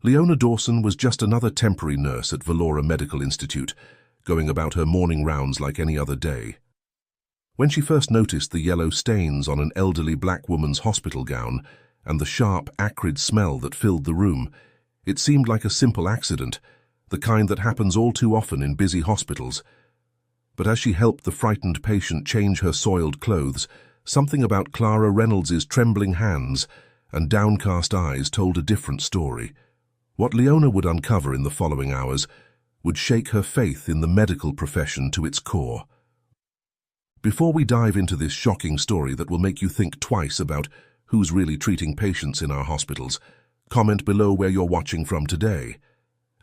Leona Dawson was just another temporary nurse at Valora Medical Institute, going about her morning rounds like any other day. When she first noticed the yellow stains on an elderly black woman's hospital gown and the sharp, acrid smell that filled the room, it seemed like a simple accident, the kind that happens all too often in busy hospitals. But as she helped the frightened patient change her soiled clothes, something about Clara Reynolds's trembling hands and downcast eyes told a different story. What Leona would uncover in the following hours would shake her faith in the medical profession to its core. Before we dive into this shocking story that will make you think twice about who's really treating patients in our hospitals, comment below where you're watching from today.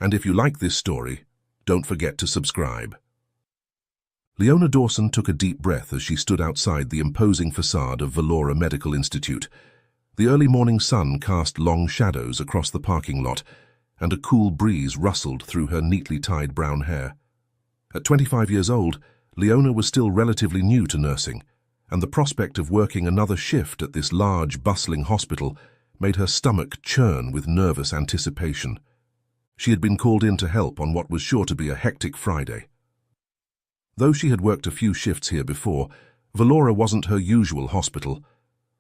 And if you like this story, don't forget to subscribe. Leona Dawson took a deep breath as she stood outside the imposing facade of Valora Medical Institute. The early morning sun cast long shadows across the parking lot, and a cool breeze rustled through her neatly tied brown hair. At 25 years old, Leona was still relatively new to nursing, and the prospect of working another shift at this large, bustling hospital made her stomach churn with nervous anticipation. She had been called in to help on what was sure to be a hectic Friday. Though she had worked a few shifts here before, Valora wasn't her usual hospital.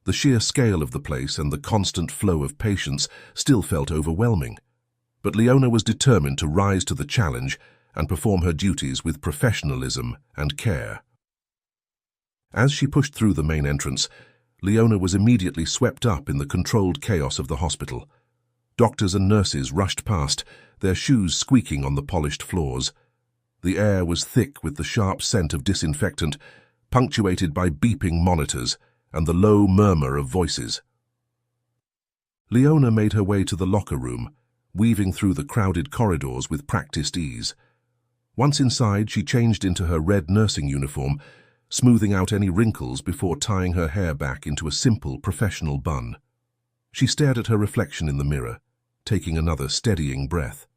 The sheer scale of the place and the constant flow of patients still felt overwhelming. But Leona was determined to rise to the challenge and perform her duties with professionalism and care. As she pushed through the main entrance, Leona was immediately swept up in the controlled chaos of the hospital. Doctors and nurses rushed past, their shoes squeaking on the polished floors. The air was thick with the sharp scent of disinfectant, punctuated by beeping monitors and the low murmur of voices. Leona made her way to the locker room, weaving through the crowded corridors with practiced ease. Once inside, she changed into her red nursing uniform, smoothing out any wrinkles before tying her hair back into a simple professional bun. She stared at her reflection in the mirror, taking another steadying breath.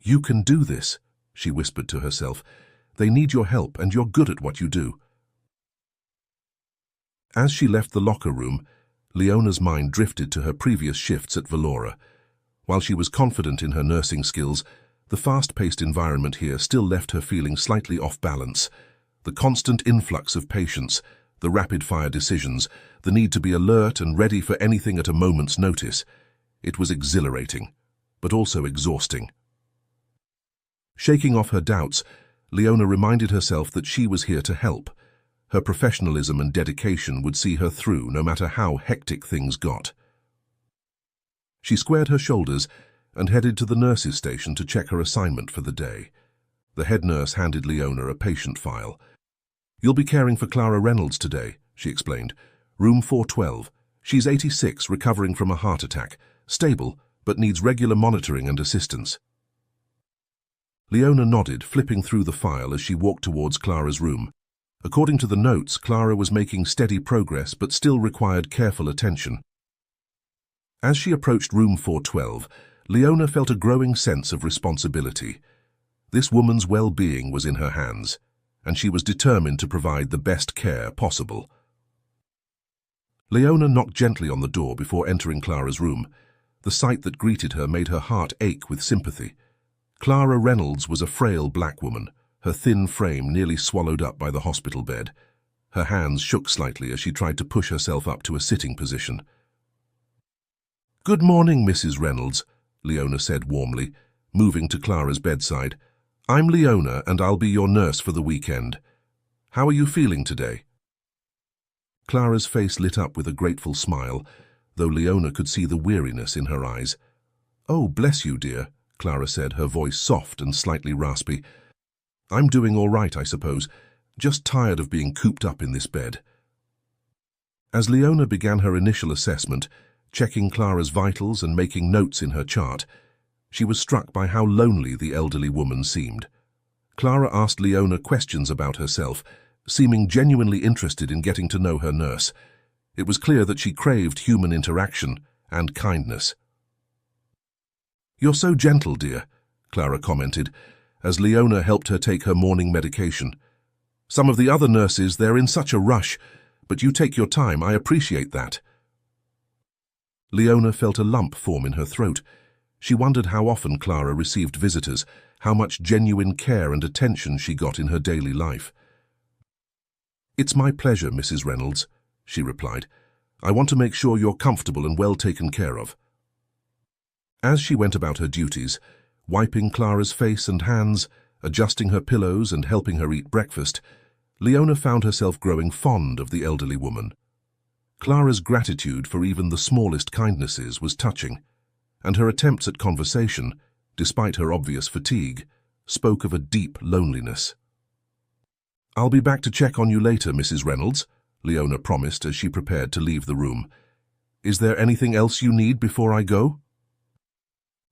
"You can do this," she whispered to herself. "They need your help, and you're good at what you do." As she left the locker room, Leona's mind drifted to her previous shifts at Valora. While she was confident in her nursing skills, the fast-paced environment here still left her feeling slightly off balance. The constant influx of patients, the rapid-fire decisions, the need to be alert and ready for anything at a moment's notice. It was exhilarating, but also exhausting. Shaking off her doubts, Leona reminded herself that she was here to help. Her professionalism and dedication would see her through no matter how hectic things got. She squared her shoulders and headed to the nurse's station to check her assignment for the day. The head nurse handed Leona a patient file. "You'll be caring for Clara Reynolds today," she explained. "Room 412. She's 86, recovering from a heart attack. Stable, but needs regular monitoring and assistance." Leona nodded, flipping through the file as she walked towards Clara's room. According to the notes, Clara was making steady progress but still required careful attention. As she approached room 412, Leona felt a growing sense of responsibility. This woman's well-being was in her hands, and she was determined to provide the best care possible. Leona knocked gently on the door before entering Clara's room. The sight that greeted her made her heart ache with sympathy. Clara Reynolds was a frail black woman, her thin frame nearly swallowed up by the hospital bed. Her hands shook slightly as she tried to push herself up to a sitting position. "Good morning, Mrs. Reynolds," Leona said warmly, moving to Clara's bedside. "I'm Leona, and I'll be your nurse for the weekend. How are you feeling today?" Clara's face lit up with a grateful smile, though Leona could see the weariness in her eyes. "Oh, bless you, dear," Clara said, her voice soft and slightly raspy. "I'm doing all right, I suppose, just tired of being cooped up in this bed." As Leona began her initial assessment, checking Clara's vitals and making notes in her chart, she was struck by how lonely the elderly woman seemed. Clara asked Leona questions about herself, seeming genuinely interested in getting to know her nurse. It was clear that she craved human interaction and kindness. "You're so gentle, dear," Clara commented, as Leona helped her take her morning medication. "Some of the other nurses, they're in such a rush, but you take your time. I appreciate that." Leona felt a lump form in her throat. She wondered how often Clara received visitors, how much genuine care and attention she got in her daily life. "It's my pleasure, Mrs. Reynolds," she replied. "I want to make sure you're comfortable and well taken care of." As she went about her duties, wiping Clara's face and hands, adjusting her pillows and helping her eat breakfast, Leona found herself growing fond of the elderly woman. Clara's gratitude for even the smallest kindnesses was touching, and her attempts at conversation, despite her obvious fatigue, spoke of a deep loneliness. "I'll be back to check on you later, Mrs. Reynolds," Leona promised as she prepared to leave the room. "Is there anything else you need before I go?"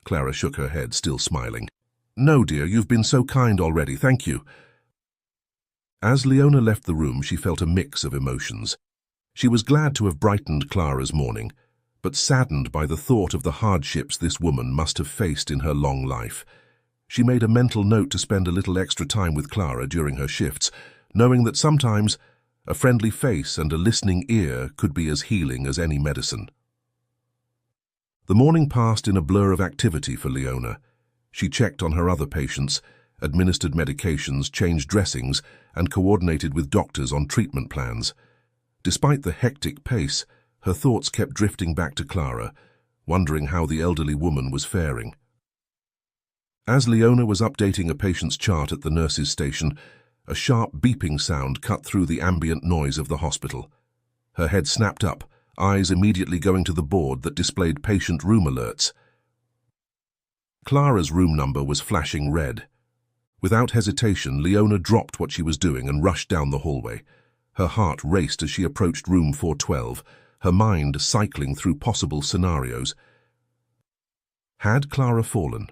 Clara shook her head, still smiling. "No, dear, you've been so kind already, thank you." As Leona left the room, she felt a mix of emotions. She was glad to have brightened Clara's morning, but saddened by the thought of the hardships this woman must have faced in her long life. She made a mental note to spend a little extra time with Clara during her shifts, knowing that sometimes a friendly face and a listening ear could be as healing as any medicine. The morning passed in a blur of activity for Leona. She checked on her other patients, administered medications, changed dressings, and coordinated with doctors on treatment plans. Despite the hectic pace, her thoughts kept drifting back to Clara, wondering how the elderly woman was faring. As Leona was updating a patient's chart at the nurse's station, a sharp beeping sound cut through the ambient noise of the hospital. Her head snapped up, eyes immediately going to the board that displayed patient room alerts. Clara's room number was flashing red. Without hesitation, Leona dropped what she was doing and rushed down the hallway. Her heart raced as she approached room 412, her mind cycling through possible scenarios. Had Clara fallen?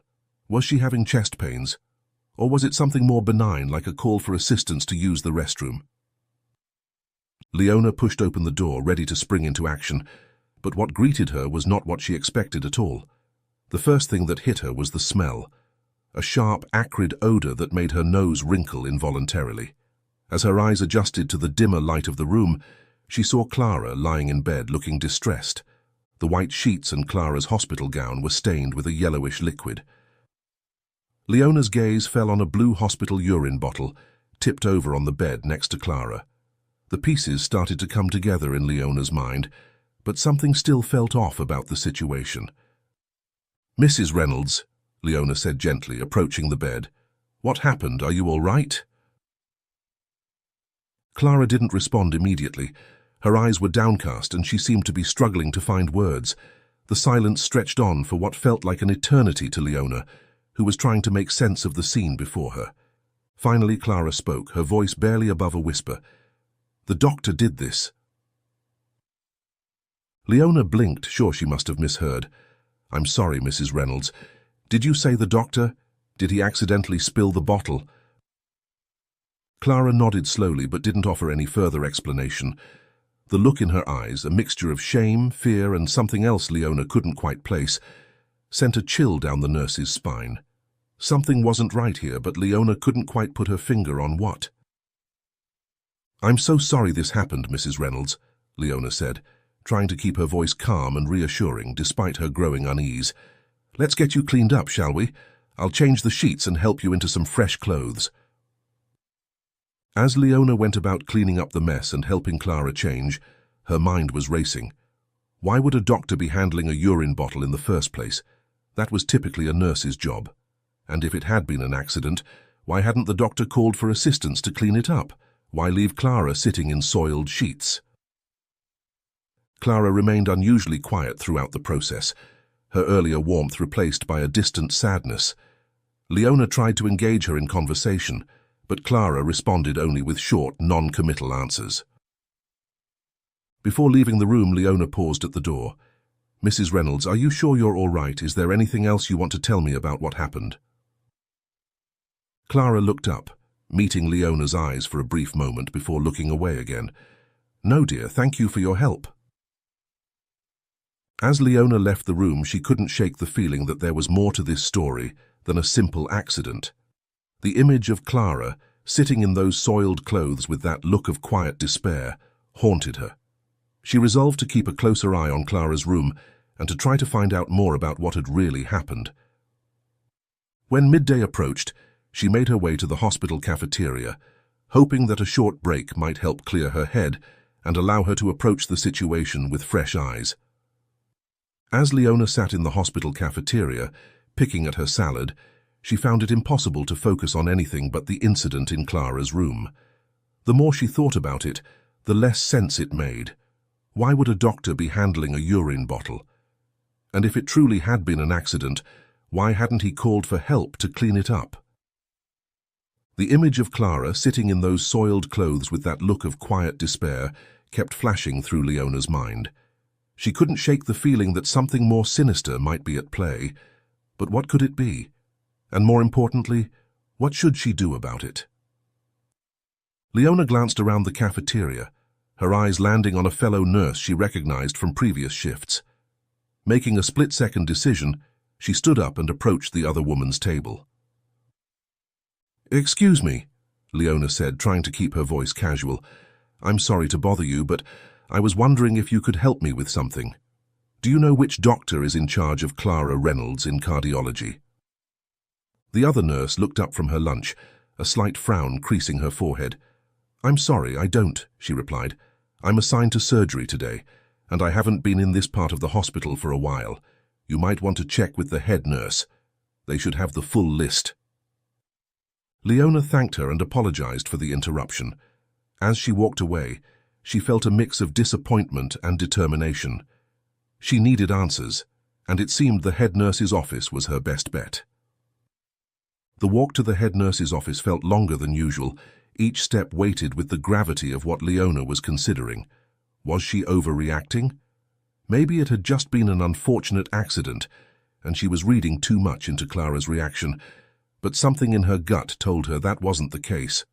Was she having chest pains? Or was it something more benign, like a call for assistance to use the restroom? Leona pushed open the door, ready to spring into action, but what greeted her was not what she expected at all. The first thing that hit her was the smell, a sharp, acrid odor that made her nose wrinkle involuntarily. As her eyes adjusted to the dimmer light of the room, she saw Clara lying in bed looking distressed. The white sheets and Clara's hospital gown were stained with a yellowish liquid. Leona's gaze fell on a blue hospital urine bottle, tipped over on the bed next to Clara. The pieces started to come together in Leona's mind, but something still felt off about the situation. "Mrs. Reynolds," Leona said gently, approaching the bed. "What happened? Are you all right?" Clara didn't respond immediately. Her eyes were downcast and she seemed to be struggling to find words. The silence stretched on for what felt like an eternity to Leona, who was trying to make sense of the scene before her. Finally, Clara spoke, her voice barely above a whisper. "The doctor did this." Leona blinked, sure she must have misheard. "I'm sorry, Mrs. Reynolds. Did you say the doctor? Did he accidentally spill the bottle?" Clara nodded slowly but didn't offer any further explanation. The look in her eyes, a mixture of shame, fear, and something else Leona couldn't quite place, sent a chill down the nurse's spine. Something wasn't right here, but Leona couldn't quite put her finger on what. "I'm so sorry this happened, Mrs. Reynolds," Leona said, trying to keep her voice calm and reassuring despite her growing unease. "Let's get you cleaned up, shall we? I'll change the sheets and help you into some fresh clothes." As Leona went about cleaning up the mess and helping Clara change, her mind was racing. Why would a doctor be handling a urine bottle in the first place? That was typically a nurse's job. And if it had been an accident, why hadn't the doctor called for assistance to clean it up? Why leave Clara sitting in soiled sheets? Clara remained unusually quiet throughout the process, her earlier warmth replaced by a distant sadness. Leona tried to engage her in conversation, but Clara responded only with short, non-committal answers. Before leaving the room, Leona paused at the door. "Mrs. Reynolds, are you sure you're all right? Is there anything else you want to tell me about what happened?" Clara looked up, meeting Leona's eyes for a brief moment before looking away again. "No, dear, thank you for your help." As Leona left the room, she couldn't shake the feeling that there was more to this story than a simple accident. The image of Clara, sitting in those soiled clothes with that look of quiet despair, haunted her. She resolved to keep a closer eye on Clara's room and to try to find out more about what had really happened. When midday approached, she made her way to the hospital cafeteria, hoping that a short break might help clear her head and allow her to approach the situation with fresh eyes. As Leona sat in the hospital cafeteria, picking at her salad, she found it impossible to focus on anything but the incident in Clara's room. The more she thought about it, the less sense it made. Why would a doctor be handling a urine bottle? And if it truly had been an accident, why hadn't he called for help to clean it up? The image of Clara sitting in those soiled clothes with that look of quiet despair kept flashing through Leona's mind. She couldn't shake the feeling that something more sinister might be at play. But what could it be? And more importantly, what should she do about it? Leona glanced around the cafeteria, her eyes landing on a fellow nurse she recognized from previous shifts. Making a split-second decision, she stood up and approached the other woman's table. "Excuse me," Leona said, trying to keep her voice casual. "I'm sorry to bother you, but I was wondering if you could help me with something. Do you know which doctor is in charge of Clara Reynolds in cardiology?" The other nurse looked up from her lunch, a slight frown creasing her forehead. "I'm sorry, I don't," she replied. "I'm assigned to surgery today, and I haven't been in this part of the hospital for a while. You might want to check with the head nurse. They should have the full list." Leona thanked her and apologized for the interruption. As she walked away, she felt a mix of disappointment and determination. She needed answers, and it seemed the head nurse's office was her best bet. The walk to the head nurse's office felt longer than usual, each step weighted with the gravity of what Leona was considering. Was she overreacting? Maybe it had just been an unfortunate accident, and she was reading too much into Clara's reaction, but something in her gut told her that wasn't the case.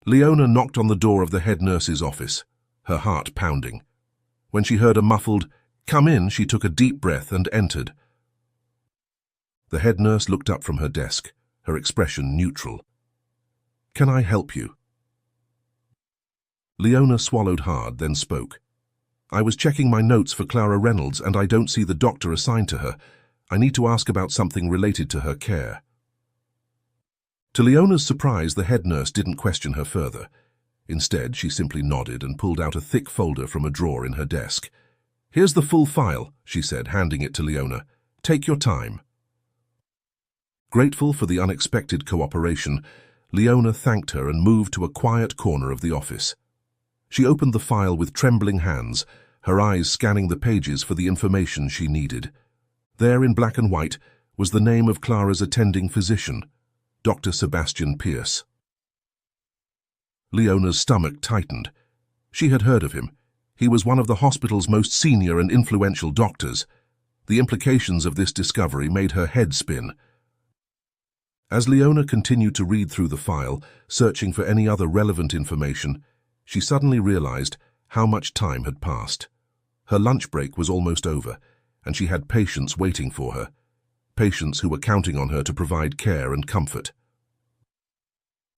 Leona knocked on the door of the head nurse's office, her heart pounding. When she heard a muffled, "Come in," she took a deep breath and entered. The head nurse looked up from her desk, her expression neutral. "Can I help you?" Leona swallowed hard, then spoke. "I was checking my notes for Clara Reynolds and I don't see the doctor assigned to her. I need to ask about something related to her care." To Leona's surprise, the head nurse didn't question her further. Instead, she simply nodded and pulled out a thick folder from a drawer in her desk. "Here's the full file," she said, handing it to Leona. "Take your time." Grateful for the unexpected cooperation, Leona thanked her and moved to a quiet corner of the office. She opened the file with trembling hands, her eyes scanning the pages for the information she needed. There, in black and white, was the name of Clara's attending physician, Dr. Sebastian Pierce. Leona's stomach tightened. She had heard of him. He was one of the hospital's most senior and influential doctors. The implications of this discovery made her head spin. As Leona continued to read through the file, searching for any other relevant information, she suddenly realized how much time had passed. Her lunch break was almost over, and she had patients waiting for her, patients who were counting on her to provide care and comfort.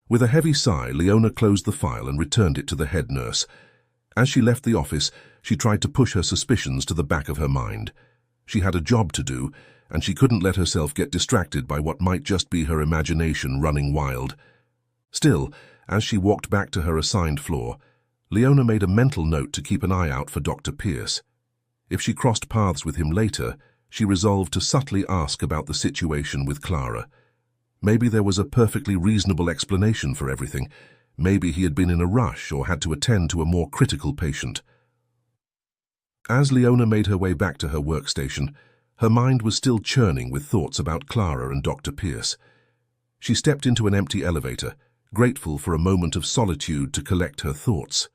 With a heavy sigh, Leona closed the file and returned it to the head nurse. As she left the office, she tried to push her suspicions to the back of her mind. She had a job to do, and she couldn't let herself get distracted by what might just be her imagination running wild. Still, as she walked back to her assigned floor, Leona made a mental note to keep an eye out for Dr. Pierce. If she crossed paths with him later, she resolved to subtly ask about the situation with Clara. Maybe there was a perfectly reasonable explanation for everything. Maybe he had been in a rush or had to attend to a more critical patient. As Leona made her way back to her workstation, her mind was still churning with thoughts about Clara and Dr. Pierce. She stepped into an empty elevator, grateful for a moment of solitude to collect her thoughts.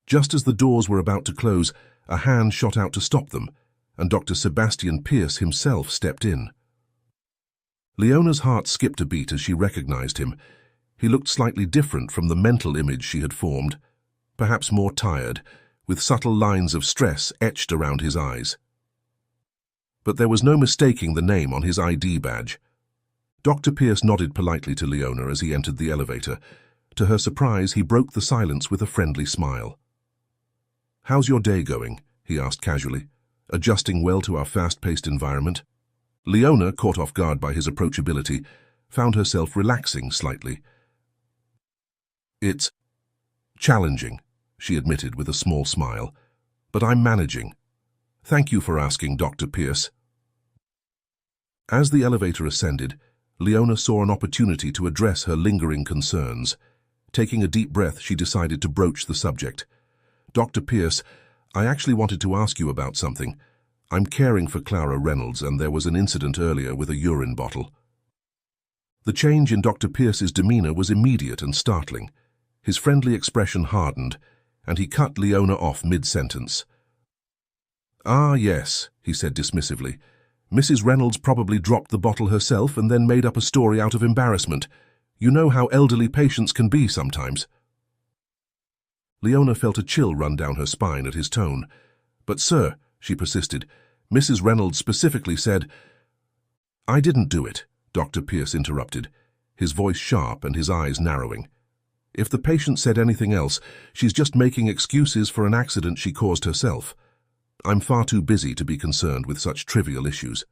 Just as the doors were about to close, a hand shot out to stop them, and Dr. Sebastian Pierce himself stepped in. Leona's heart skipped a beat as she recognized him. He looked slightly different from the mental image she had formed, perhaps more tired, with subtle lines of stress etched around his eyes. But there was no mistaking the name on his ID badge. Dr. Pierce nodded politely to Leona as he entered the elevator. To her surprise, he broke the silence with a friendly smile. "How's your day going?" he asked casually. adjusting well to our fast-paced environment. Leona, caught off guard by his approachability, found herself relaxing slightly. "It's challenging," she admitted with a small smile, "but I'm managing. Thank you for asking, Dr. Pierce." As the elevator ascended, Leona saw an opportunity to address her lingering concerns. Taking a deep breath, she decided to broach the subject. "Dr. Pierce, I actually wanted to ask you about something. I'm caring for Clara Reynolds, and there was an incident earlier with a urine bottle." The change in Dr. Pierce's demeanor was immediate and startling. His friendly expression hardened, and he cut Leona off mid-sentence. "Ah, yes," he said dismissively. "Mrs. Reynolds probably dropped the bottle herself and then made up a story out of embarrassment. You know how elderly patients can be sometimes." Leona felt a chill run down her spine at his tone. "But, sir," she persisted, "Mrs. Reynolds specifically said—" "I didn't do it," Dr. Pierce interrupted, his voice sharp and his eyes narrowing. "If the patient said anything else, she's just making excuses for an accident she caused herself. I'm far too busy to be concerned with such trivial issues."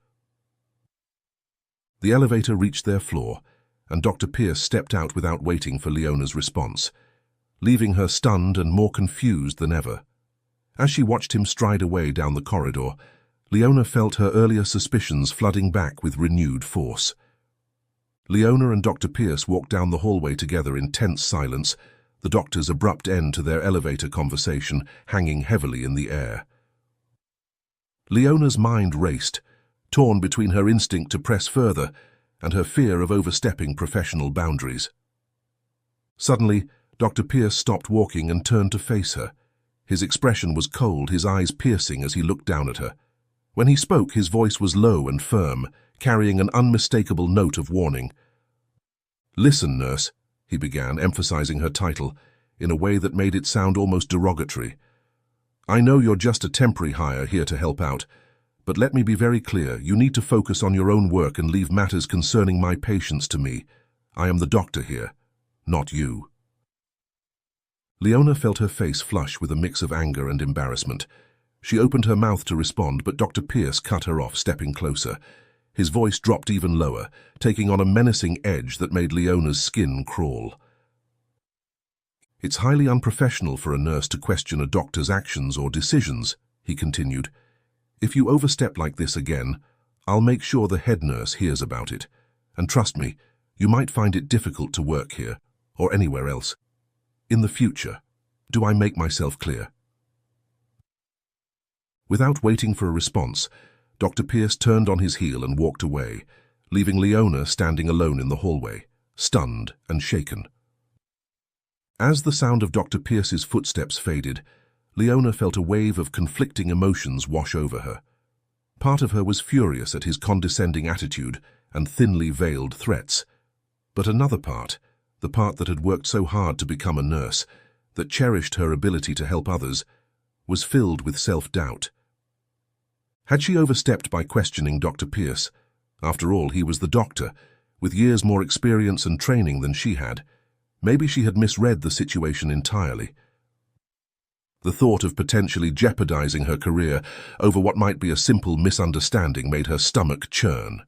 The elevator reached their floor, and Dr. Pierce stepped out without waiting for Leona's response, leaving her stunned and more confused than ever. As she watched him stride away down the corridor, Leona felt her earlier suspicions flooding back with renewed force. Leona and Dr. Pierce walked down the hallway together in tense silence, the doctor's abrupt end to their elevator conversation hanging heavily in the air. Leona's mind raced, torn between her instinct to press further and her fear of overstepping professional boundaries. Suddenly, Dr. Pierce stopped walking and turned to face her. His expression was cold, his eyes piercing as he looked down at her. When he spoke, his voice was low and firm, carrying an unmistakable note of warning. "Listen, nurse," he began, emphasizing her title in a way that made it sound almost derogatory. "I know you're just a temporary hire here to help out, but let me be very clear, you need to focus on your own work and leave matters concerning my patients to me. I am the doctor here, not you." Leona felt her face flush with a mix of anger and embarrassment. She opened her mouth to respond, but Dr. Pierce cut her off, stepping closer. His voice dropped even lower, taking on a menacing edge that made Leona's skin crawl. "It's highly unprofessional for a nurse to question a doctor's actions or decisions," he continued. "If you overstep like this again, I'll make sure the head nurse hears about it. And trust me, you might find it difficult to work here, or anywhere else. In the future. Do I make myself clear?" Without waiting for a response, Dr. Pierce turned on his heel and walked away, leaving Leona standing alone in the hallway, stunned and shaken. As the sound of Dr. Pierce's footsteps faded, Leona felt a wave of conflicting emotions wash over her. Part of her was furious at his condescending attitude and thinly veiled threats, but another part, the part that had worked so hard to become a nurse, that cherished her ability to help others, was filled with self-doubt. Had she overstepped by questioning Dr. Pierce? After all, he was the doctor, with years more experience and training than she had. Maybe she had misread the situation entirely. The thought of potentially jeopardizing her career over what might be a simple misunderstanding made her stomach churn.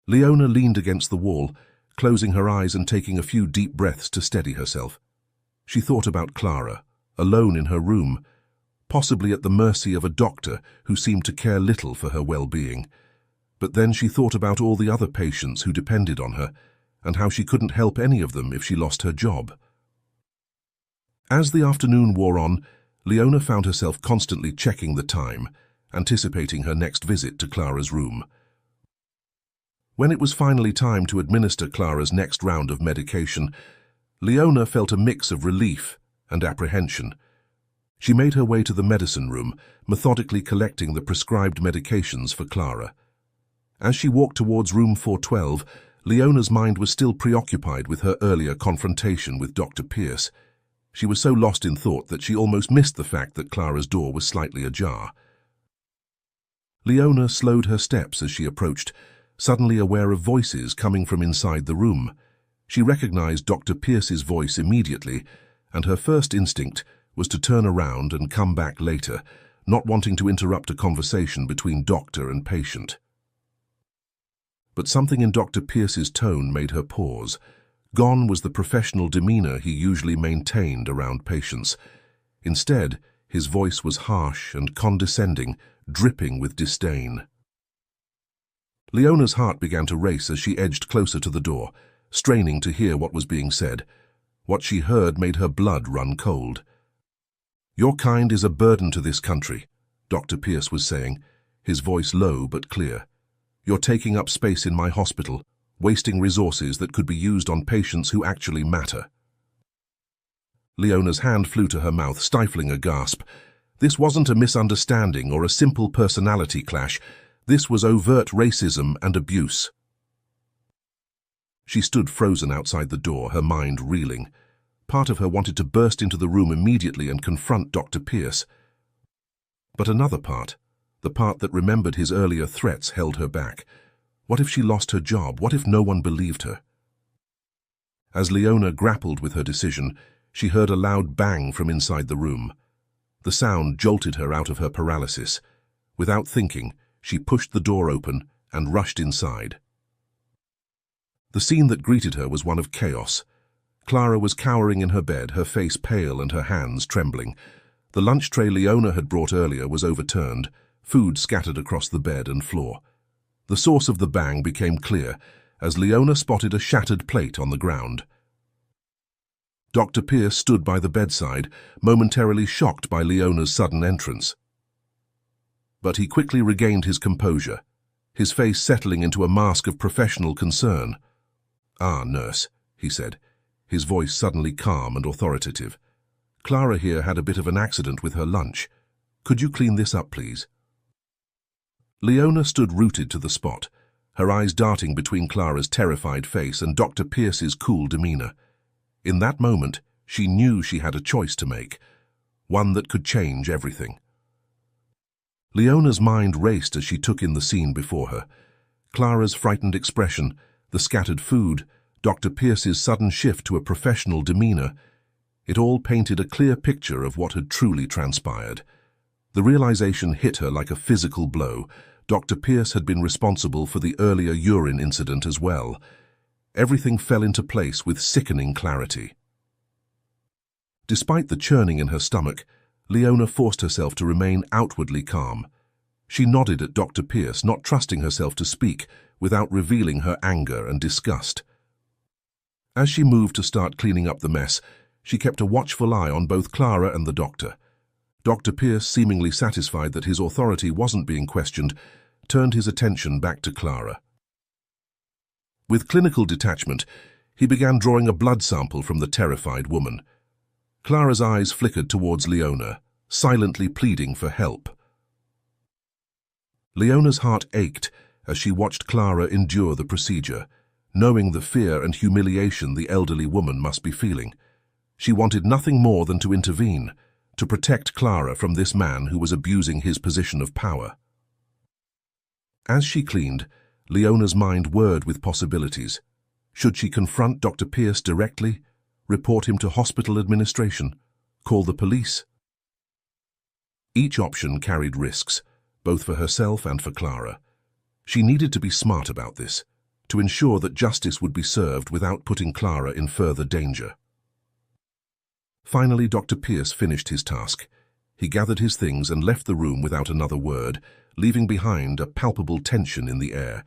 Leona leaned against the wall, closing her eyes and taking a few deep breaths to steady herself. She thought about Clara, alone in her room, possibly at the mercy of a doctor who seemed to care little for her well-being. But then she thought about all the other patients who depended on her, and how she couldn't help any of them if she lost her job. As the afternoon wore on, Leona found herself constantly checking the time, anticipating her next visit to Clara's room. When it was finally time to administer Clara's next round of medication, Leona felt a mix of relief and apprehension. She made her way to the medicine room, methodically collecting the prescribed medications for Clara. As she walked towards room 412, Leona's mind was still preoccupied with her earlier confrontation with Dr. Pierce. She was so lost in thought that she almost missed the fact that Clara's door was slightly ajar. Leona slowed her steps as she approached, suddenly aware of voices coming from inside the room. She recognized Dr. Pierce's voice immediately, and her first instinct was to turn around and come back later, not wanting to interrupt a conversation between doctor and patient. But something in Dr. Pierce's tone made her pause. Gone was the professional demeanor he usually maintained around patients. Instead, his voice was harsh and condescending, dripping with disdain. Leona's heart began to race as she edged closer to the door, straining to hear what was being said. What she heard made her blood run cold. "Your kind is a burden to this country," Dr. Pierce was saying, his voice low but clear. "You're taking up space in my hospital, wasting resources that could be used on patients who actually matter." Leona's hand flew to her mouth, stifling a gasp. This wasn't a misunderstanding or a simple personality clash. This was overt racism and abuse. She stood frozen outside the door, her mind reeling. Part of her wanted to burst into the room immediately and confront Dr. Pierce. But another part, the part that remembered his earlier threats, held her back. What if she lost her job? What if no one believed her? As Leona grappled with her decision, she heard a loud bang from inside the room. The sound jolted her out of her paralysis. Without thinking, she pushed the door open and rushed inside. The scene that greeted her was one of chaos. Clara was cowering in her bed, her face pale and her hands trembling. The lunch tray Leona had brought earlier was overturned, food scattered across the bed and floor. The source of the bang became clear as Leona spotted a shattered plate on the ground. Dr. Pierce stood by the bedside, momentarily shocked by Leona's sudden entrance. But he quickly regained his composure, his face settling into a mask of professional concern. "Ah, nurse," he said, his voice suddenly calm and authoritative. "Clara here had a bit of an accident with her lunch. Could you clean this up, please?" Leona stood rooted to the spot, her eyes darting between Clara's terrified face and Dr. Pierce's cool demeanor. In that moment, she knew she had a choice to make, one that could change everything. Leona's mind raced as she took in the scene before her. Clara's frightened expression, the scattered food, Dr. Pierce's sudden shift to a professional demeanor. It all painted a clear picture of what had truly transpired. The realization hit her like a physical blow. Dr. Pierce had been responsible for the earlier urine incident as well. Everything fell into place with sickening clarity. Despite the churning in her stomach, Leona forced herself to remain outwardly calm. She nodded at Dr. Pierce, not trusting herself to speak without revealing her anger and disgust. As she moved to start cleaning up the mess, she kept a watchful eye on both Clara and the doctor. Dr. Pierce, seemingly satisfied that his authority wasn't being questioned, turned his attention back to Clara. With clinical detachment, he began drawing a blood sample from the terrified woman. Clara's eyes flickered towards Leona, silently pleading for help. Leona's heart ached as she watched Clara endure the procedure, knowing the fear and humiliation the elderly woman must be feeling. She wanted nothing more than to intervene, to protect Clara from this man who was abusing his position of power. As she cleaned, Leona's mind whirred with possibilities. Should she confront Dr. Pierce directly, report him to hospital administration, call the police? Each option carried risks, both for herself and for Clara. She needed to be smart about this, to ensure that justice would be served without putting Clara in further danger. Finally, Dr. Pierce finished his task. He gathered his things and left the room without another word, leaving behind a palpable tension in the air.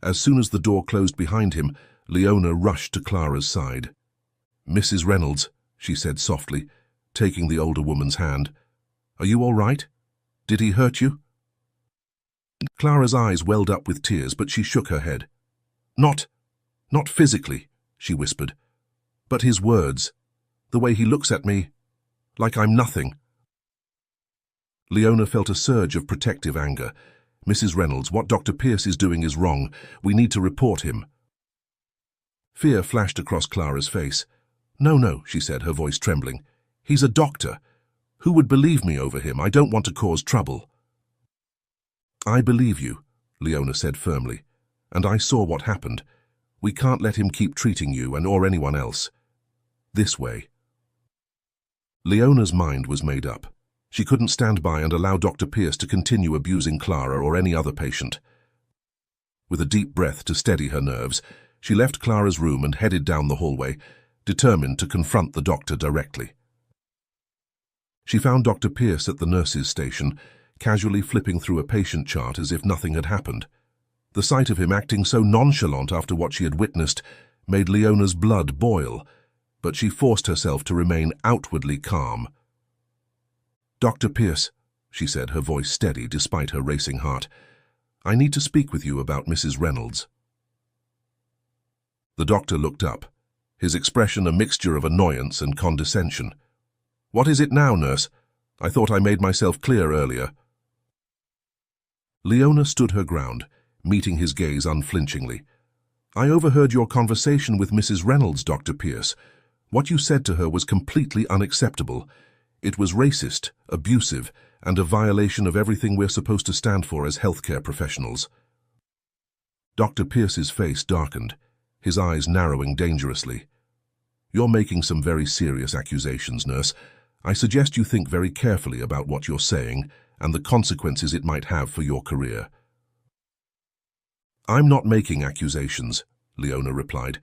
As soon as the door closed behind him, Leona rushed to Clara's side. "Mrs. Reynolds," she said softly, taking the older woman's hand. "Are you all right? Did he hurt you?" Clara's eyes welled up with tears, but she shook her head. Not physically," she whispered. "But his words, the way he looks at me, like I'm nothing." Leona felt a surge of protective anger. "Mrs. Reynolds, what Dr. Pierce is doing is wrong. We need to report him." Fear flashed across Clara's face. No, she said, her voice trembling. "He's a doctor. Who would believe me over him? I don't want to cause trouble." "I believe you," Leona said firmly, "and I saw what happened. We can't let him keep treating you or anyone else this way." Leona's mind was made up. She couldn't stand by and allow Dr. Pierce to continue abusing Clara or any other patient. With a deep breath to steady her nerves, she left Clara's room and headed down the hallway, determined to confront the doctor directly. She found Dr. Pierce at the nurses' station, casually flipping through a patient chart as if nothing had happened. The sight of him acting so nonchalant after what she had witnessed made Leona's blood boil, but she forced herself to remain outwardly calm. "Dr. Pierce," she said, her voice steady despite her racing heart, "I need to speak with you about Mrs. Reynolds." The doctor looked up, his expression a mixture of annoyance and condescension. "What is it now, nurse? I thought I made myself clear earlier." Leona stood her ground, meeting his gaze unflinchingly. "I overheard your conversation with Mrs. Reynolds, Dr. Pierce. What you said to her was completely unacceptable. It was racist, abusive, and a violation of everything we're supposed to stand for as healthcare professionals." Dr. Pierce's face darkened, his eyes narrowing dangerously. "You're making some very serious accusations, nurse. I suggest you think very carefully about what you're saying and the consequences it might have for your career." "I'm not making accusations," Leona replied,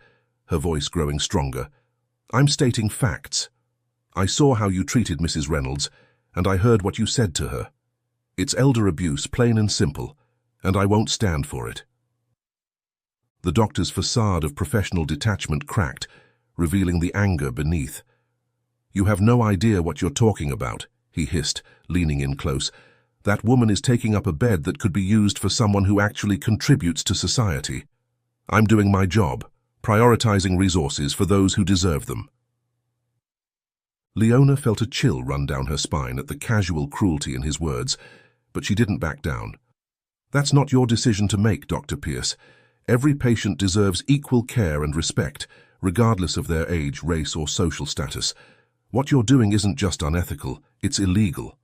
her voice growing stronger. "I'm stating facts. I saw how you treated Mrs. Reynolds, and I heard what you said to her. It's elder abuse, plain and simple, and I won't stand for it." The doctor's facade of professional detachment cracked, revealing the anger beneath. "You have no idea what you're talking about," he hissed, leaning in close. "That woman is taking up a bed that could be used for someone who actually contributes to society. I'm doing my job, prioritizing resources for those who deserve them." Leona felt a chill run down her spine at the casual cruelty in his words, but she didn't back down. "That's not your decision to make, Dr. Pierce. Every patient deserves equal care and respect, regardless of their age, race, or social status. What you're doing isn't just unethical, it's illegal."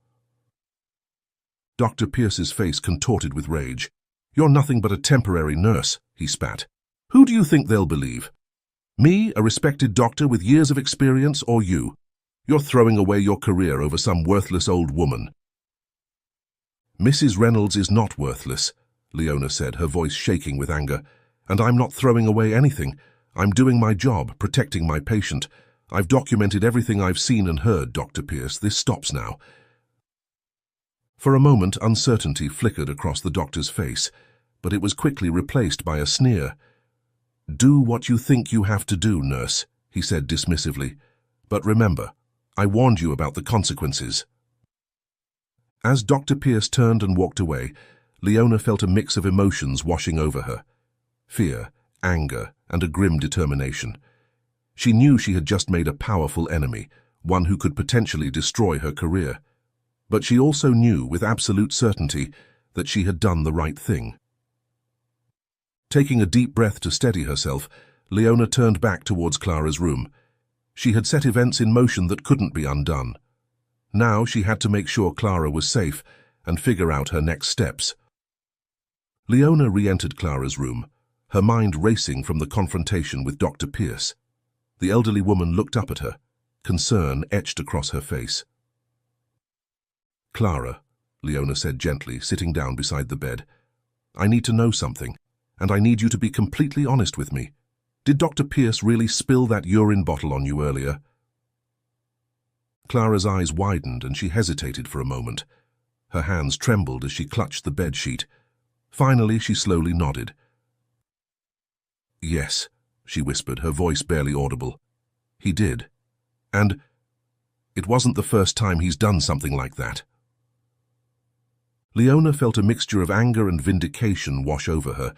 Dr. Pierce's face contorted with rage. "You're nothing but a temporary nurse," he spat. "Who do you think they'll believe? Me, a respected doctor with years of experience, or you? You're throwing away your career over some worthless old woman." "Mrs. Reynolds is not worthless," Leona said, her voice shaking with anger. "And I'm not throwing away anything. I'm doing my job, protecting my patient. I've documented everything I've seen and heard, Dr. Pierce. This stops now." For a moment, uncertainty flickered across the doctor's face, but it was quickly replaced by a sneer. "Do what you think you have to do, nurse," he said dismissively. "But remember, I warned you about the consequences." As Dr. Pierce turned and walked away, Leona felt a mix of emotions washing over her. Fear, anger, and a grim determination. She knew she had just made a powerful enemy, one who could potentially destroy her career. But she also knew with absolute certainty that she had done the right thing. Taking a deep breath to steady herself, Leona turned back towards Clara's room. She had set events in motion that couldn't be undone. Now she had to make sure Clara was safe and figure out her next steps. Leona re-entered Clara's room, her mind racing from the confrontation with Dr. Pierce. The elderly woman looked up at her, concern etched across her face. "Clara," Leona said gently, sitting down beside the bed, "I need to know something, and I need you to be completely honest with me. Did Dr. Pierce really spill that urine bottle on you earlier?" Clara's eyes widened and she hesitated for a moment. Her hands trembled as she clutched the bed sheet. Finally, she slowly nodded. "Yes," she whispered, her voice barely audible. "He did. And it wasn't the first time he's done something like that." Leona felt a mixture of anger and vindication wash over her.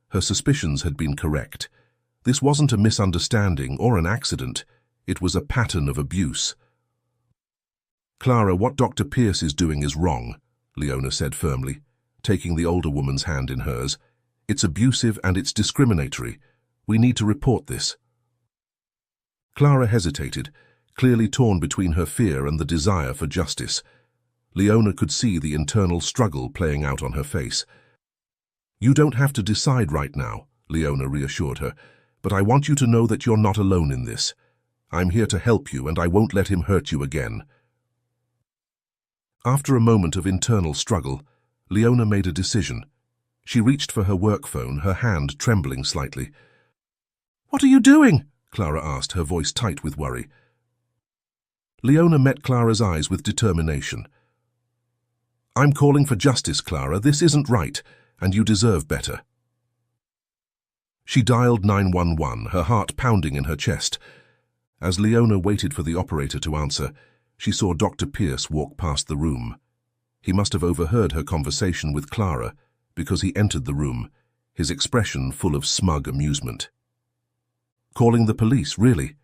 Her suspicions had been correct. This wasn't a misunderstanding or an accident. It was a pattern of abuse. "Clara, what Dr. Pierce is doing is wrong," Leona said firmly, taking the older woman's hand in hers. "It's abusive and it's discriminatory. We need to report this." Clara hesitated, clearly torn between her fear and the desire for justice. Leona could see the internal struggle playing out on her face. "You don't have to decide right now," Leona reassured her, "but I want you to know that you're not alone in this. I'm here to help you and I won't let him hurt you again." After a moment of internal struggle, Leona made a decision. She reached for her work phone, her hand trembling slightly. "What are you doing?" Clara asked, her voice tight with worry. Leona met Clara's eyes with determination. "I'm calling for justice, Clara. This isn't right, and you deserve better." She dialed 911, her heart pounding in her chest. As Leona waited for the operator to answer, she saw Dr. Pierce walk past the room. He must have overheard her conversation with Clara, because he entered the room, his expression full of smug amusement. "Calling the police, really?"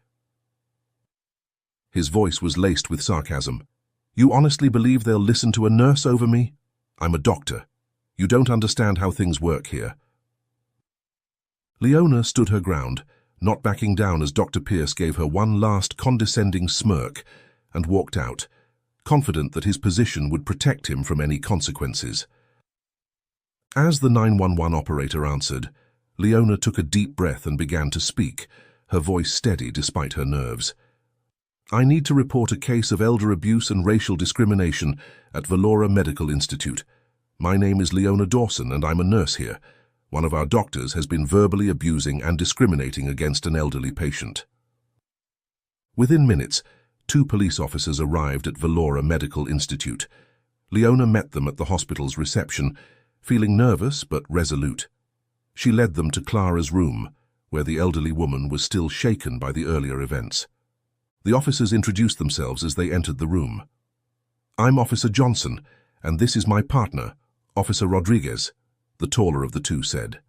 His voice was laced with sarcasm. "You honestly believe they'll listen to a nurse over me? I'm a doctor. You don't understand how things work here." Leona stood her ground, not backing down as Dr. Pierce gave her one last condescending smirk and walked out, confident that his position would protect him from any consequences. As the 911 operator answered, Leona took a deep breath and began to speak, her voice steady despite her nerves. "I need to report a case of elder abuse and racial discrimination at Valora Medical Institute. My name is Leona Dawson and I'm a nurse here. One of our doctors has been verbally abusing and discriminating against an elderly patient." Within minutes, 2 police officers arrived at Valora Medical Institute. Leona met them at the hospital's reception, feeling nervous but resolute. She led them to Clara's room, where the elderly woman was still shaken by the earlier events. The officers introduced themselves as they entered the room. "I'm Officer Johnson, and this is my partner, Officer Rodriguez," the taller of the two said.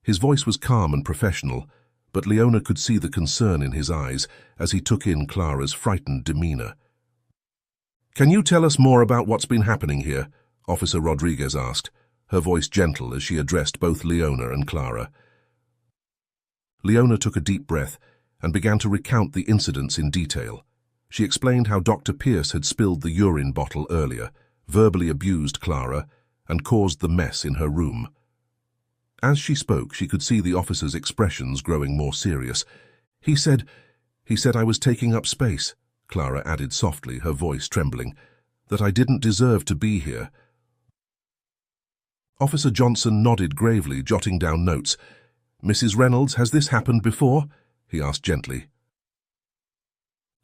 His voice was calm and professional, but Leona could see the concern in his eyes as he took in Clara's frightened demeanor. "Can you tell us more about what's been happening here?" Officer Rodriguez asked, her voice gentle as she addressed both Leona and Clara. Leona took a deep breath and began to recount the incidents in detail. She explained how Dr. Pierce had spilled the urine bottle earlier, verbally abused Clara, and caused the mess in her room. As she spoke, she could see the officer's expressions growing more serious. He said I was taking up space," Clara added softly, her voice trembling, "that I didn't deserve to be here." Officer Johnson nodded gravely, jotting down notes. "Mrs. Reynolds, has this happened before?" he asked gently.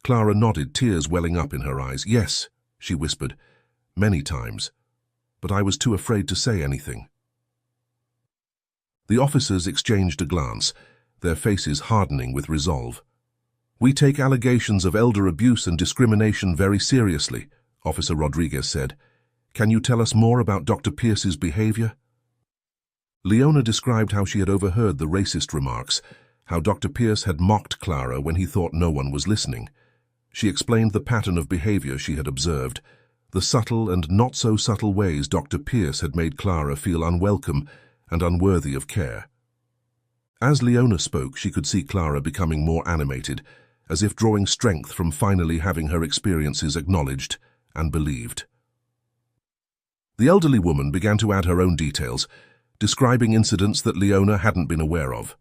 Clara nodded, tears welling up in her eyes. "Yes," she whispered, "many times. But I was too afraid to say anything." The officers exchanged a glance, their faces hardening with resolve. "We take allegations of elder abuse and discrimination very seriously," Officer Rodriguez said. "Can you tell us more about Dr. Pierce's behavior?" Leona described how she had overheard the racist remarks, how Dr. Pierce had mocked Clara when he thought no one was listening. She explained the pattern of behavior she had observed, the subtle and not-so-subtle ways Dr. Pierce had made Clara feel unwelcome and unworthy of care. As Leona spoke, she could see Clara becoming more animated, as if drawing strength from finally having her experiences acknowledged and believed. The elderly woman began to add her own details, describing incidents that Leona hadn't been aware of.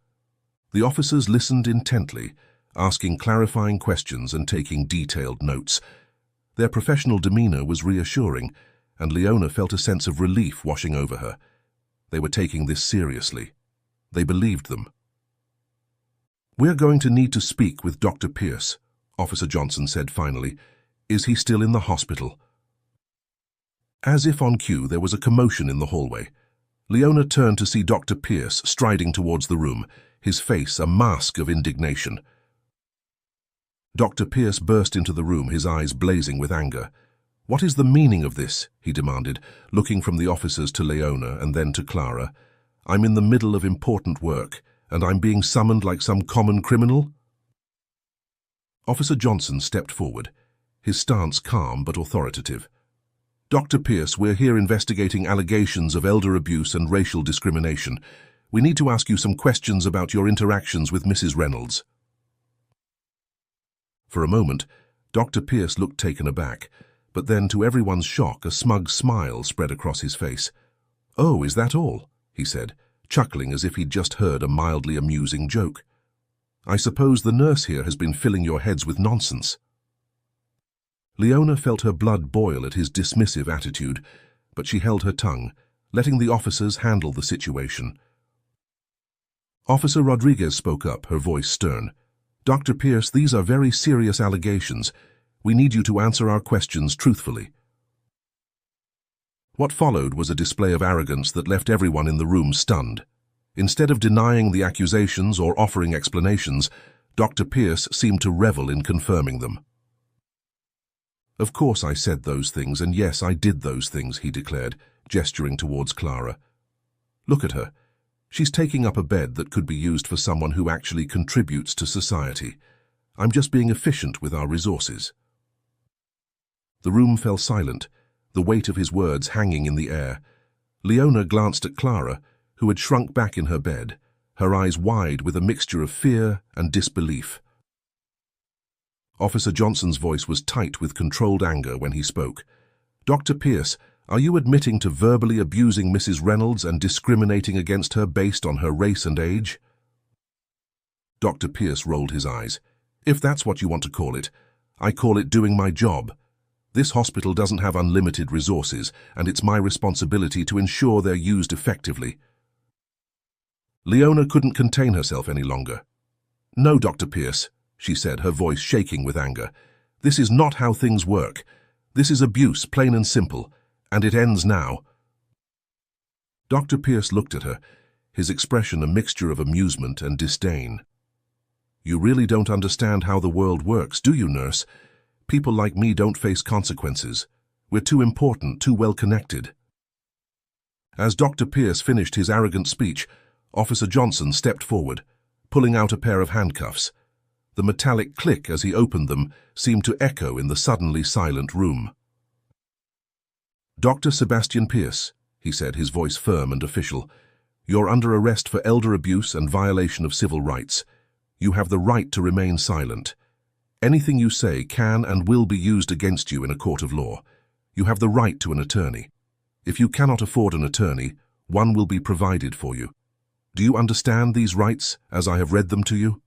The officers listened intently, asking clarifying questions and taking detailed notes. Their professional demeanor was reassuring, and Leona felt a sense of relief washing over her. They were taking this seriously. They believed them. "We're going to need to speak with Dr. Pierce," Officer Johnson said finally. "Is he still in the hospital?" As if on cue, there was a commotion in the hallway. Leona turned to see Dr. Pierce striding towards the room, his face a mask of indignation. Dr. Pierce burst into the room, his eyes blazing with anger. "What is the meaning of this?" he demanded, looking from the officers to Leona and then to Clara. "I'm in the middle of important work, and I'm being summoned like some common criminal?" Officer Johnson stepped forward, his stance calm but authoritative. "Dr. Pierce, we're here investigating allegations of elder abuse and racial discrimination. We need to ask you some questions about your interactions with Mrs. Reynolds." For a moment, Dr. Pierce looked taken aback, but then, to everyone's shock, a smug smile spread across his face. "Oh, is that all?" he said, chuckling as if he'd just heard a mildly amusing joke. "I suppose the nurse here has been filling your heads with nonsense." Leona felt her blood boil at his dismissive attitude, but she held her tongue, letting the officers handle the situation. Officer Rodriguez spoke up, her voice stern. "Dr. Pierce, these are very serious allegations. We need you to answer our questions truthfully." What followed was a display of arrogance that left everyone in the room stunned. Instead of denying the accusations or offering explanations, Dr. Pierce seemed to revel in confirming them. "Of course I said those things, and yes, I did those things," he declared, gesturing towards Clara. "Look at her. She's taking up a bed that could be used for someone who actually contributes to society. I'm just being efficient with our resources." The room fell silent, the weight of his words hanging in the air. Leona glanced at Clara, who had shrunk back in her bed, her eyes wide with a mixture of fear and disbelief. Officer Johnson's voice was tight with controlled anger when he spoke. "Dr. Pierce, are you admitting to verbally abusing Mrs. Reynolds and discriminating against her based on her race and age?" Dr. Pierce rolled his eyes. "If that's what you want to call it, I call it doing my job. This hospital doesn't have unlimited resources, and it's my responsibility to ensure they're used effectively." Leona couldn't contain herself any longer. "No, Dr. Pierce," she said, her voice shaking with anger. "This is not how things work. This is abuse, plain and simple, and it ends now." Dr. Pierce looked at her, his expression a mixture of amusement and disdain. "You really don't understand how the world works, do you, nurse? People like me don't face consequences. We're too important, too well connected." As Dr. Pierce finished his arrogant speech, Officer Johnson stepped forward, pulling out a pair of handcuffs. The metallic click as he opened them seemed to echo in the suddenly silent room. "Dr. Sebastian Pierce," he said, his voice firm and official, "you're under arrest for elder abuse and violation of civil rights. You have the right to remain silent. Anything you say can and will be used against you in a court of law. You have the right to an attorney. If you cannot afford an attorney, one will be provided for you. Do you understand these rights as I have read them to you?"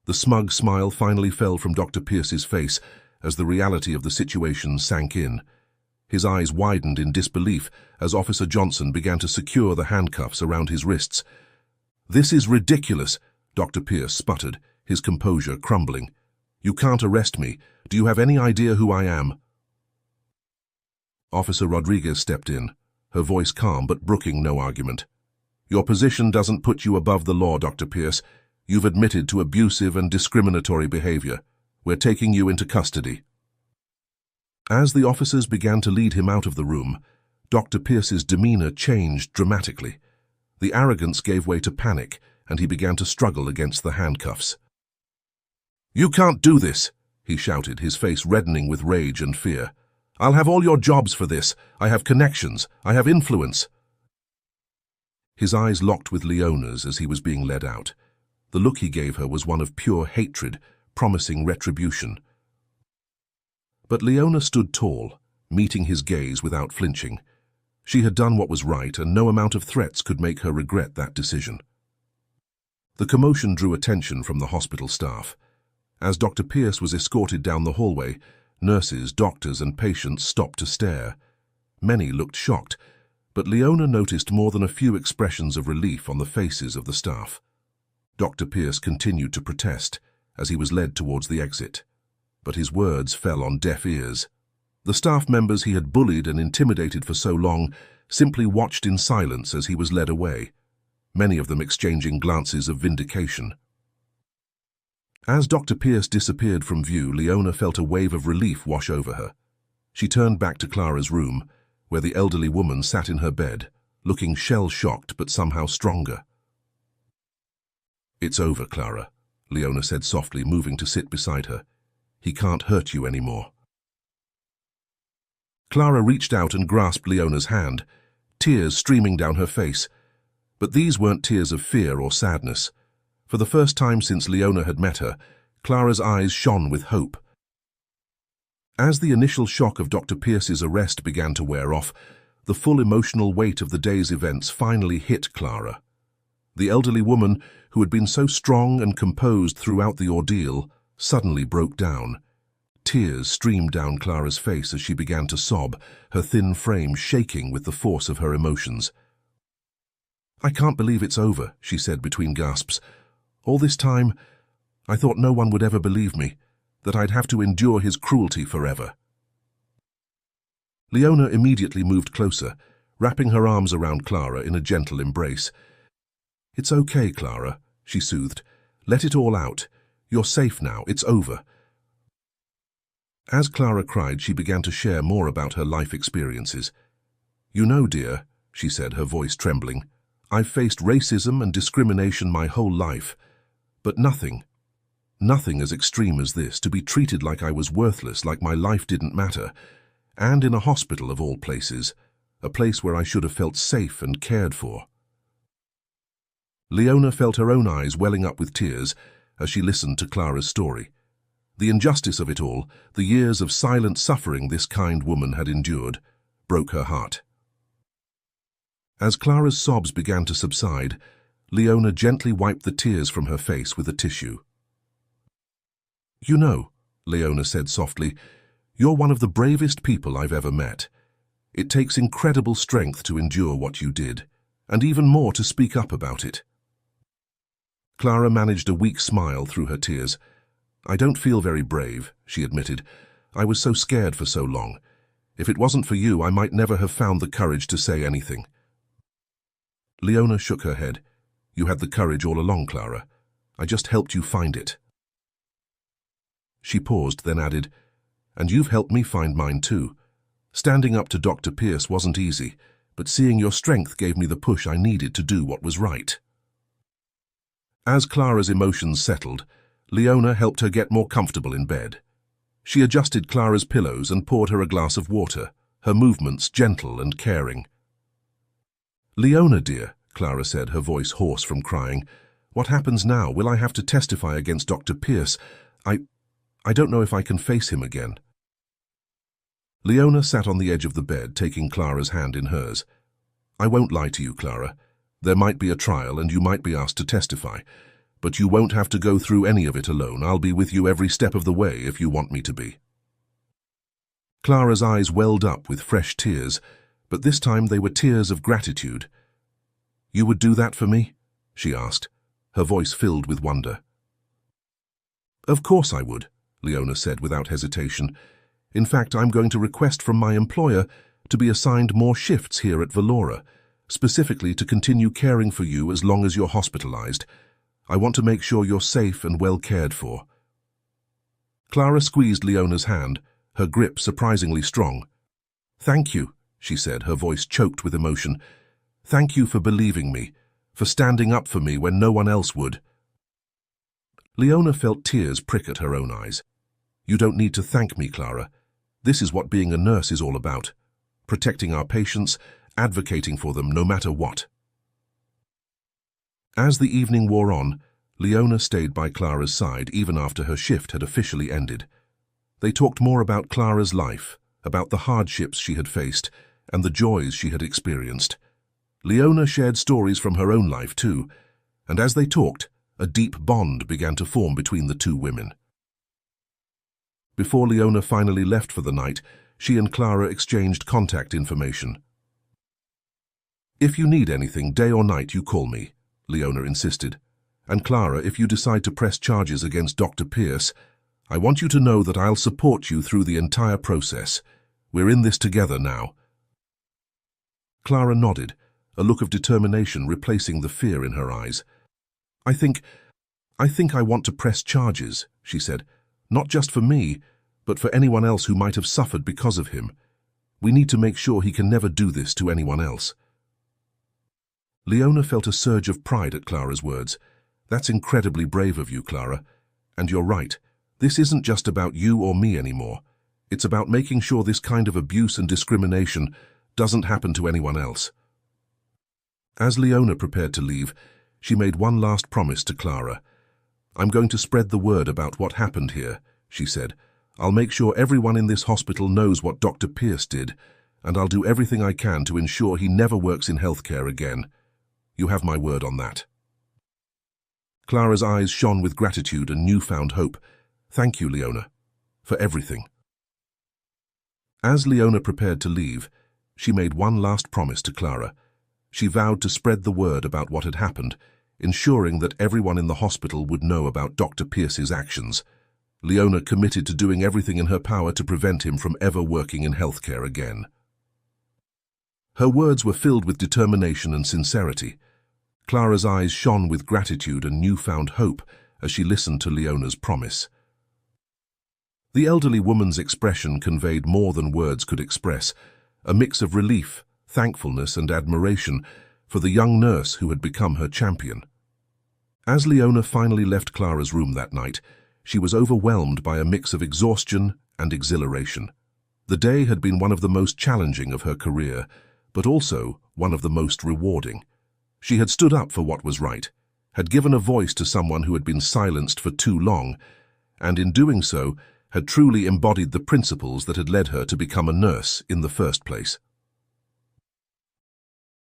The smug smile finally fell from Dr. Pierce's face as the reality of the situation sank in. His eyes widened in disbelief as Officer Johnson began to secure the handcuffs around his wrists. "This is ridiculous," Dr. Pierce sputtered, his composure crumbling. "You can't arrest me. Do you have any idea who I am?" Officer Rodriguez stepped in, her voice calm but brooking no argument. "Your position doesn't put you above the law, Dr. Pierce. You've admitted to abusive and discriminatory behavior. We're taking you into custody." As the officers began to lead him out of the room, Dr. Pierce's demeanor changed dramatically. The arrogance gave way to panic, and he began to struggle against the handcuffs. "You can't do this," he shouted, his face reddening with rage and fear. "I'll have all your jobs for this. I have connections. I have influence." His eyes locked with Leona's as he was being led out. The look he gave her was one of pure hatred, promising retribution. But Leona stood tall, meeting his gaze without flinching. She had done what was right, and no amount of threats could make her regret that decision. The commotion drew attention from the hospital staff. As Dr. Pierce was escorted down the hallway, nurses, doctors, and patients stopped to stare. Many looked shocked, but Leona noticed more than a few expressions of relief on the faces of the staff. Dr. Pierce continued to protest as he was led towards the exit, but his words fell on deaf ears. The staff members he had bullied and intimidated for so long simply watched in silence as he was led away, many of them exchanging glances of vindication. As Dr. Pierce disappeared from view, Leona felt a wave of relief wash over her. She turned back to Clara's room, where the elderly woman sat in her bed, looking shell-shocked but somehow stronger. "It's over, Clara," Leona said softly, moving to sit beside her. "He can't hurt you anymore." Clara reached out and grasped Leona's hand, tears streaming down her face. But these weren't tears of fear or sadness. For the first time since Leona had met her, Clara's eyes shone with hope. As the initial shock of Dr. Pierce's arrest began to wear off, the full emotional weight of the day's events finally hit Clara. The elderly woman, who had been so strong and composed throughout the ordeal, suddenly broke down. Tears streamed down Clara's face as she began to sob, her thin frame shaking with the force of her emotions. "I can't believe it's over," she said between gasps. "All this time, I thought no one would ever believe me, that I'd have to endure his cruelty forever." Leona immediately moved closer, wrapping her arms around Clara in a gentle embrace. "It's okay, Clara," she soothed. "Let it all out. You're safe now. It's over." As Clara cried, she began to share more about her life experiences. "You know, dear," she said, her voice trembling, "I've faced racism and discrimination my whole life, but nothing as extreme as this, to be treated like I was worthless, like my life didn't matter, and in a hospital of all places, a place where I should have felt safe and cared for." Leona felt her own eyes welling up with tears as she listened to Clara's story. The injustice of it all, the years of silent suffering this kind woman had endured, broke her heart. As Clara's sobs began to subside, Leona gently wiped the tears from her face with a tissue. "You know," Leona said softly, "you're one of the bravest people I've ever met. It takes incredible strength to endure what you did, and even more to speak up about it." Clara managed a weak smile through her tears. "I don't feel very brave," she admitted. "I was so scared for so long. If it wasn't for you, I might never have found the courage to say anything." Leona shook her head. "You had the courage all along, Clara. I just helped you find it." She paused, then added, "And you've helped me find mine too. Standing up to Dr. Pierce wasn't easy, but seeing your strength gave me the push I needed to do what was right." As Clara's emotions settled, Leona helped her get more comfortable in bed. She adjusted Clara's pillows and poured her a glass of water, her movements gentle and caring. "Leona, dear," Clara said, her voice hoarse from crying, "what happens now? Will I have to testify against Dr. Pierce? I don't know if I can face him again." Leona sat on the edge of the bed, taking Clara's hand in hers. "I won't lie to you, Clara. There might be a trial and you might be asked to testify, but you won't have to go through any of it alone. I'll be with you every step of the way if you want me to be." Clara's eyes welled up with fresh tears, but this time they were tears of gratitude. "You would do that for me?" she asked, her voice filled with wonder. "Of course I would," Leona said without hesitation. "In fact, I'm going to request from my employer to be assigned more shifts here at Valora, specifically to continue caring for you as long as you're hospitalized. I want to make sure you're safe and well cared for." Clara squeezed Leona's hand, her grip surprisingly strong. "Thank you," she said, her voice choked with emotion. "Thank you for believing me, for standing up for me when no one else would." Leona felt tears prick at her own eyes. "You don't need to thank me, Clara. This is what being a nurse is all about. Protecting our patients, advocating for them no matter what." As the evening wore on, Leona stayed by Clara's side even after her shift had officially ended. They talked more about Clara's life, about the hardships she had faced, and the joys she had experienced. Leona shared stories from her own life too, and as they talked, a deep bond began to form between the two women. Before Leona finally left for the night, she and Clara exchanged contact information. "If you need anything, day or night, you call me," Leona insisted. "And Clara, if you decide to press charges against Dr. Pierce, I want you to know that I'll support you through the entire process. We're in this together now." Clara nodded, a look of determination replacing the fear in her eyes. I think I want to press charges," she said. "Not just for me, but for anyone else who might have suffered because of him. We need to make sure he can never do this to anyone else." Leona felt a surge of pride at Clara's words. "That's incredibly brave of you, Clara. And you're right. This isn't just about you or me anymore. It's about making sure this kind of abuse and discrimination doesn't happen to anyone else." As Leona prepared to leave, she made one last promise to Clara. "I'm going to spread the word about what happened here," she said. "I'll make sure everyone in this hospital knows what Dr. Pierce did, and I'll do everything I can to ensure he never works in healthcare again. You have my word on that." Clara's eyes shone with gratitude and newfound hope. "Thank you, Leona. for everything. As Leona prepared to leave, she made one last promise to Clara. She vowed to spread the word about what had happened, ensuring that everyone in the hospital would know about Dr. Pierce's actions. Leona committed to doing everything in her power to prevent him from ever working in healthcare again. Her words were filled with determination and sincerity. Clara's eyes shone with gratitude and newfound hope as she listened to Leona's promise. The elderly woman's expression conveyed more than words could express, a mix of relief, thankfulness, and admiration for the young nurse who had become her champion. As Leona finally left Clara's room that night, she was overwhelmed by a mix of exhaustion and exhilaration. The day had been one of the most challenging of her career, but also one of the most rewarding. She had stood up for what was right, had given a voice to someone who had been silenced for too long, and in doing so, had truly embodied the principles that had led her to become a nurse in the first place.